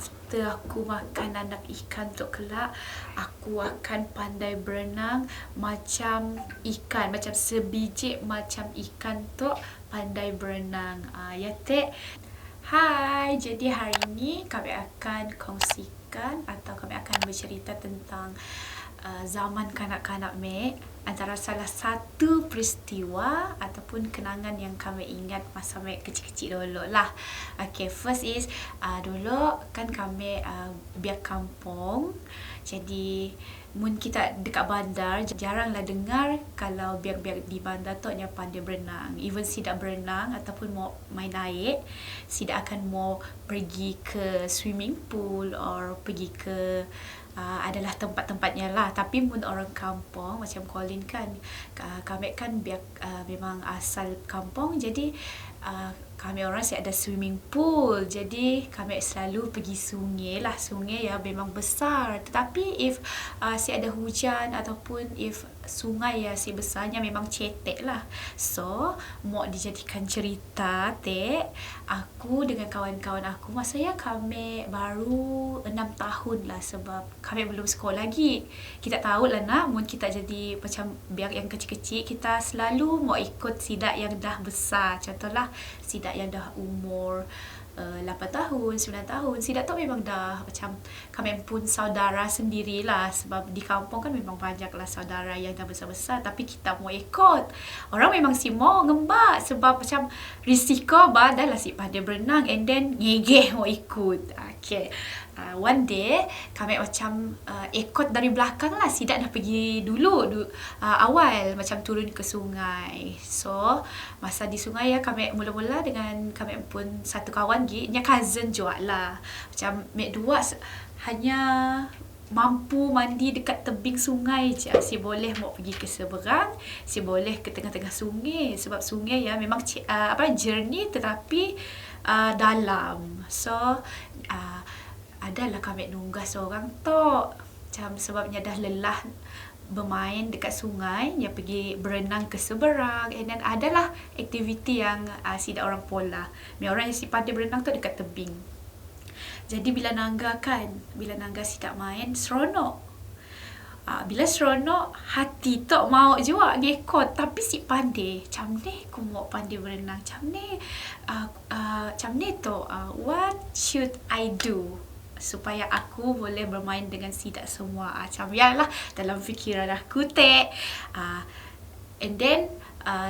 after aku makan anak ikan tu kelak, aku akan pandai berenang macam ikan, macam sebiji macam ikan tu pandai berenang. Ya Tek. Hai, jadi hari ini kami akan kongsikan atau kami akan bercerita tentang zaman kanak-kanak Mek, antara salah satu peristiwa ataupun kenangan yang kami ingat masa Mek kecil-kecil dulu lah. Okay, first is dulu kan kami biak kampung. Jadi mun kita dekat bandar, jaranglah dengar kalau biak-biak di bandar tu hanya pandai berenang. Even sidak berenang ataupun mau main air, sidak akan mau pergi ke swimming pool or pergi ke adalah tempat-tempatnya lah. Tapi mun orang kampung macam Colin kan, kami kan biak memang asal kampung, jadi kami orang si ada swimming pool, jadi kami selalu pergi sungai lah. Sungai ya memang besar, tetapi if si ada hujan ataupun if sungai ya si besarnya memang cetek lah. So mau dijadikan cerita Tek, aku dengan kawan-kawan aku masa ya kami baru 6 tahun lah, sebab kami belum sekolah lagi. Kita tahu lah nak, mun kita jadi macam biar yang kecil-kecil, kita selalu mau ikut sidak yang dah besar. Contohlah sidak yang dah umur 8 tahun, 9 tahun. Sidak tu memang dah macam kami pun saudara sendirilah, sebab di kampung kan memang banyaklah saudara yang dah besar-besar, tapi kita mau ikut. Orang memang si mau ngembak sebab macam risiko dah lah si pandai berenang and then ngegeh mau ikut. Okay. One day kami macam ikut dari belakang lah. Sidak dah pergi dulu awal macam turun ke sungai. So masa di sungai ya, kami mula-mula dengan kami pun satu kawan lagi, nya cousin juga lah. Macam mek dua hanya mampu mandi dekat tebing sungai je. Si boleh mau pergi ke seberang, si boleh ke tengah-tengah sungai, sebab sungai ya memang jernih tetapi dalam. So adalah kami nunggah seorang tu, macam sebabnya dah lelah bermain dekat sungai, dia pergi berenang ke seberang. And then adalah aktiviti yang sidak orang pola. Orang yang si pandai berenang tu dekat tebing. Jadi bila nangga sidak main, seronok. Bila seronok, hati tu mau juga ngikut. Tapi si pandai, macam ni aku mau pandai berenang, macam ni tu, what should I do supaya aku boleh bermain dengan sidak semua. Macam yalah dalam fikiran aku Tek. And then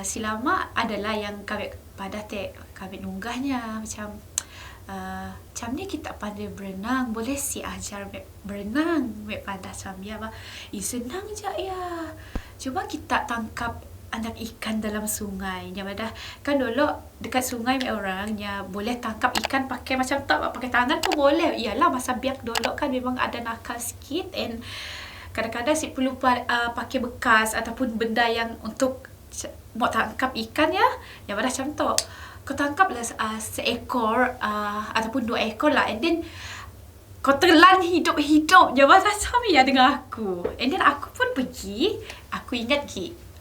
silama adalah yang kami pada Tek, kami nunggahnya macam macam ni kita pandai berenang, boleh si ajar berenang. Mek pada macam ya senang je ya. Cuba kita tangkap anak ikan dalam sungai. Yang dah kan dulu dekat sungai orangnya boleh tangkap ikan pakai macam tak pakai tangan pun boleh. Iyalah masa biak dulu kan memang ada nakal sikit, and kadang-kadang si perlu pakai bekas ataupun benda yang untuk mau tangkap ikan ya. Yang dah macam tu, kau tangkaplah seekor ataupun 2 ekor lah, and then kau telan hidup-hidup je macam ya dengan aku. And then aku pun pergi, aku ingat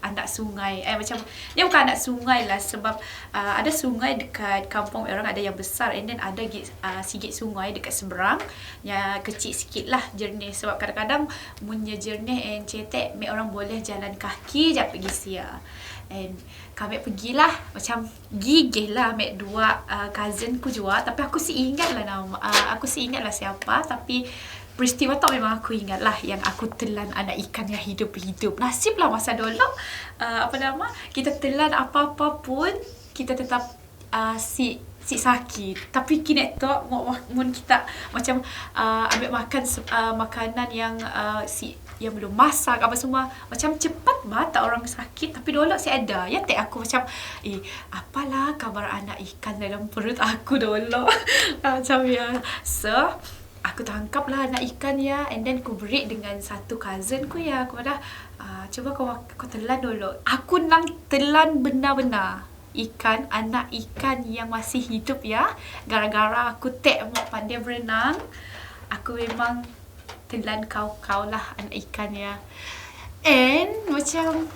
anak sungai, macam dia bukan anak sungai lah, sebab ada sungai dekat kampung orang ada yang besar, and then ada sikit sungai dekat seberang yang kecil sikit lah, jernih. Sebab kadang-kadang munnya jernih and cetek, mek orang boleh jalan kaki je pergi sia. And kami pergilah, macam gigih lah mek 2 cousin ku juga, tapi aku si ingat lah nama, aku si ingat lah siapa, tapi peristiwa tu memang aku ingat lah, yang aku telan anak ikan yang hidup-hidup. Nasib lah masa dulu kita telan apa-apa pun kita tetap si sakit. Tapi kini tu mun kita macam ambil makan makanan yang yang belum masak apa semua, macam cepat tak orang sakit. Tapi dulu si ada ya Tek, aku macam apalah kabar anak ikan dalam perut aku dulu. Macam ya. So aku tangkap lah anak ikan ya, and then aku beri dengan satu cousin ku ya. Aku dah cuba kau telan dulu. Aku nang telan benar-benar anak ikan yang masih hidup ya. Gara-gara aku Tek mau pandai berenang, aku memang telan kau lah anak ikan ya. And macam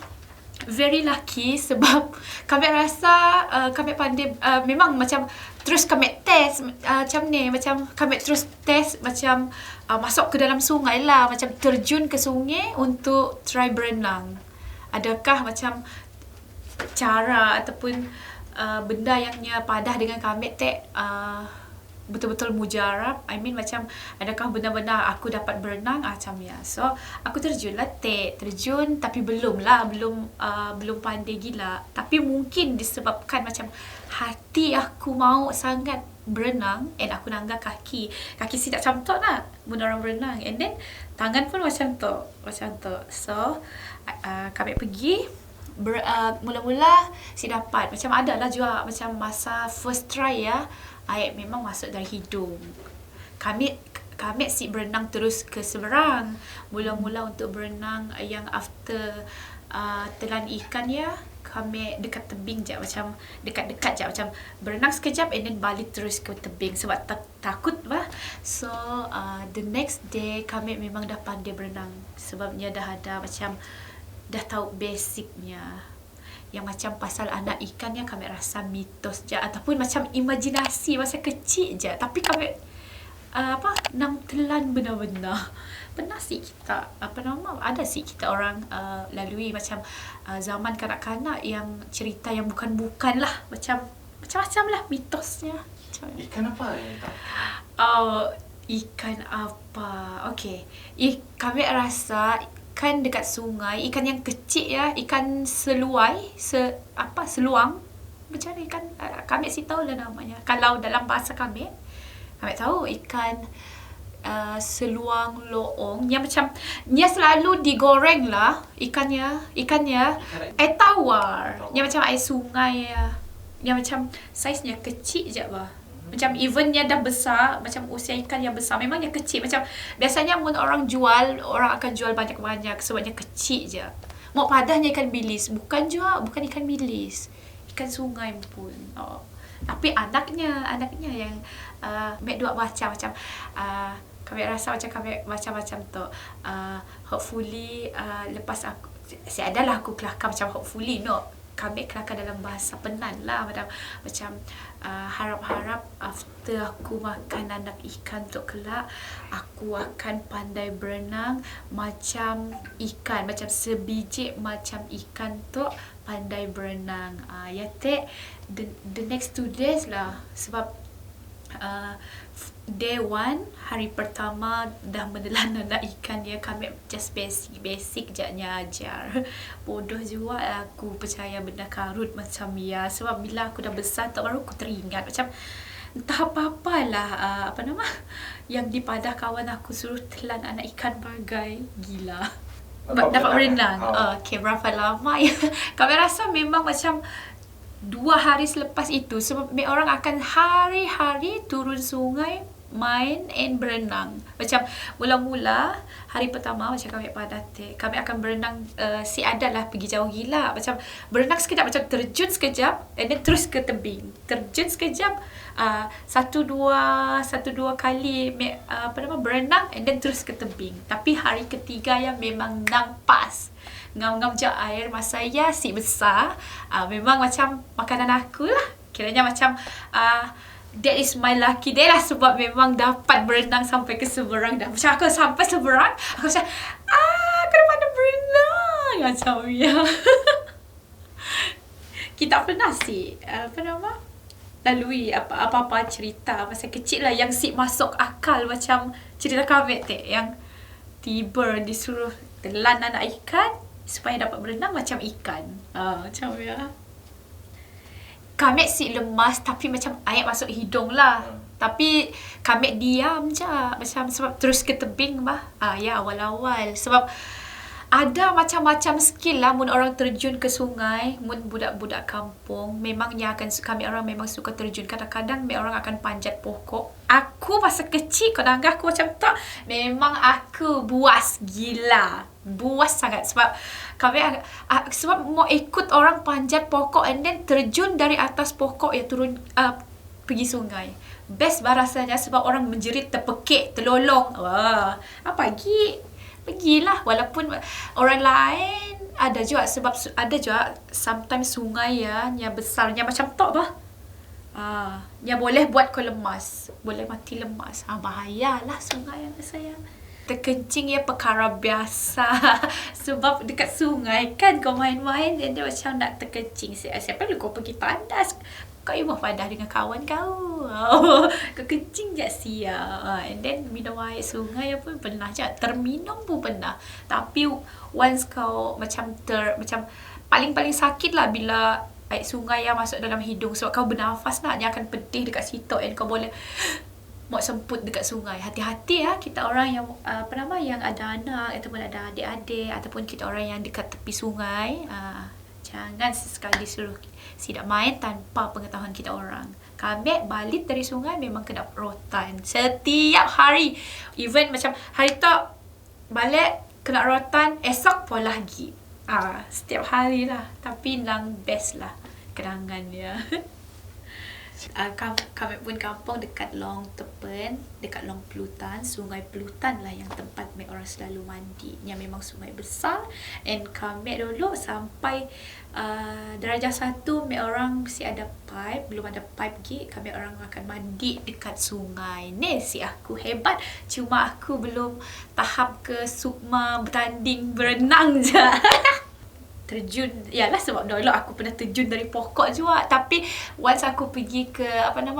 very lucky sebab kami rasa kami pandai, memang macam terus kami test macam ni, macam kami terus test macam masuk ke dalam sungai lah, macam terjun ke sungai untuk try berenang. Adakah macam cara ataupun benda yang padah dengan kami betul-betul mujarab. I mean macam adakah benar-benar aku dapat berenang macam ya. So aku terjun tapi belum pandai gila. Tapi mungkin disebabkan macam hati aku mau sangat berenang, and aku nangga kaki si tak camtok nak mun orang berenang, and then tangan pun macam tu. So kami pergi mula-mula si dapat macam ada lah juga macam masa first try ya, air memang masuk dari hidung. Kami si berenang terus ke seberang. Mula-mula untuk berenang yang after telan ikan ya, kami dekat tebing je, macam dekat-dekat je, macam berenang sekejap and then balik terus ke tebing sebab takut lah. So the next day kami memang dah pandai berenang sebabnya dah ada macam dah tahu basicnya. Yang macam pasal anak ikan yang kami rasa mitos je ataupun macam imajinasi masa kecil je, tapi kami nak telan benar-benar. Pernah sih kita ada sih kita orang lalui macam zaman kanak-kanak yang cerita yang bukan-bukan lah, macam-macam lah mitosnya. Ikan apa yang tak? Ikan apa? Okay, kami rasa ikan dekat sungai, ikan yang kecil ya, ikan seluai, seluang. Macam mana ikan, kami si tahu lah namanya. Kalau dalam bahasa kami tahu ikan seluang loong yang macam dia selalu digoreng lah ikannya air tawar yang macam air sungai ya, yang macam saiznya kecil je bah. Macam even dia dah besar, macam usia ikan yang besar, memang dia kecil. Macam biasanya mun orang akan jual banyak-banyak sebab dia kecil je. Mau padahnya ikan bilis, bukan ikan bilis, ikan sungai pun. Tapi anaknya yang mek dua baca macam kami rasa macam kami macam tu. Hopefully lepas aku adalah aku kelakar macam hopefully kami kelakar dalam bahasa Penan lah, macam harap-harap after aku makan anak ikan tu kelak aku akan pandai berenang macam ikan, macam sebiji macam ikan tu pandai berenang. Ya the next 2 days lah, sebab day 1 hari pertama dah menelan anak ikan dia, kami just basic je ajar. Bodoh juga aku percaya benda karut macam ya, sebab bila aku dah besar tak baru aku teringat macam entah apa-apalah yang di padah kawan aku suruh telan anak ikan bagai gila dapat berenang. Okay, berapa lama ya? Kami rasa memang macam 2 hari selepas itu, sebab orang akan hari-hari turun sungai main and berenang. Macam mula-mula hari pertama macam kami pada kami akan berenang si adat lah, pergi jauh gila, macam berenang sekejap, macam terjun sekejap and then terus ke tebing, terjun sekejap, satu dua kali berenang and then terus ke tebing. Tapi hari ketiga yang memang nampas ngam-ngam je air masa ya si besar, memang macam makanan aku lah kiranya, macam that is my lucky day lah, sebab memang dapat berenang sampai ke seberang dah. Macam aku sampai seberang, aku macam aku dah pandai berenang macam ya. Kita pernah sih lalui apa-apa cerita masa kecil lah yang si masuk akal, macam cerita kami yang tiba disuruh telan anak ikan supaya dapat berenang macam ikan. Macam ya. Kami si lemas tapi macam air masuk hidung lah. Tapi kami diam je macam sebab terus ke tebing bah. Ya awal-awal sebab ada macam-macam skill lah mun orang terjun ke sungai. Mun budak-budak kampung memangnya kami orang memang suka terjun. Kadang-kadang orang akan panjat pokok. Aku masa kecil kadang-kadang aku macam tak, memang aku buas gila, buas sangat sebab kami sebab mau ikut orang panjat pokok and then terjun dari atas pokok ya turun pergi sungai. Best rasanya sebab orang menjerit, terpekik, terlolong. Wah, apa lagi? Pergilah walaupun orang lain Ada juga sebab ada juga sometimes sungai ya yang besarnya macam tok bah. Yang boleh buat kau lemas, boleh mati lemas. Bahayalah sungai yang sayang. Terkencing ya perkara biasa. Sebab dekat sungai kan kau main-main dia macam nak terkencing. Siapa lu kau pergi tandas? Kau ibu padah dengan kawan kau. Kau kencing je sia. And then minum air sungai pun pernah je. Terminum pun pernah. Tapi once kau macam paling-paling sakit lah bila air sungai yang masuk dalam hidung. Sebab kau bernafas nak, dia akan pedih dekat situ. And kau boleh buat semput dekat sungai. Hati-hati ya kita orang yang yang ada anak ataupun ada adik-adik ataupun kita orang yang dekat tepi sungai. Jangan sesekali suruh sidak main tanpa pengetahuan kita orang. Kami balik dari sungai memang kena rotan setiap hari. Even macam hari tu balik kena rotan, esok pun lagi. Setiap hari lah. Tapi nang best lah kenangan dia. Kami pun kampung dekat Long Tepen, dekat Long Pelutan, Sungai Pelutan lah yang tempat mek orang selalu mandi. Yang memang sungai besar. And kami dulu sampai darjah 1 mek orang mesti ada pipe, belum ada pipe lagi, kami orang akan mandi dekat sungai. Ni si aku hebat. Cuma aku belum tahap ke sukma bertanding berenang je. Terjun, yalah sebab dulu aku pernah terjun dari pokok juga. Tapi once aku pergi ke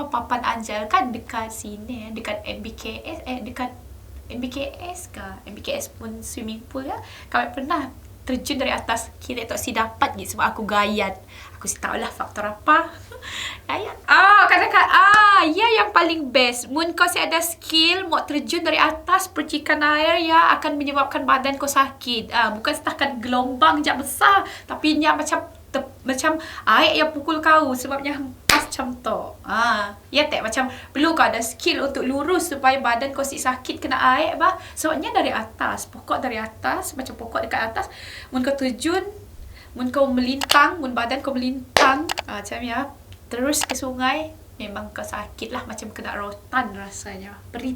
Papan Anjal kan dekat sini, dekat MBKS, dekat MBKS ke? MBKS pun swimming pool ya. Kami pernah terjun dari atas, kira tak si dapat je sebab aku gayat. Aku si tahu lah faktor apa. Gayat. Kadang-kadang ya yang paling best. Mun kau si ada skill mau terjun dari atas percikan air ya akan menyebabkan badan kau sakit. Bukan setakat gelombang je besar, tapi nya macam air yang pukul kau sebabnya hempas macam tu. Ya tak macam perlu kau ada skill untuk lurus supaya badan kau si sakit kena air bah. Sebabnya dari atas, pokok dari atas, macam pokok dekat atas, mun kau terjun, mun kau melintang, mun badan kau melintang, macam ya, terus ke sungai, memang kau sakit lah macam kena rotan rasanya. Perih.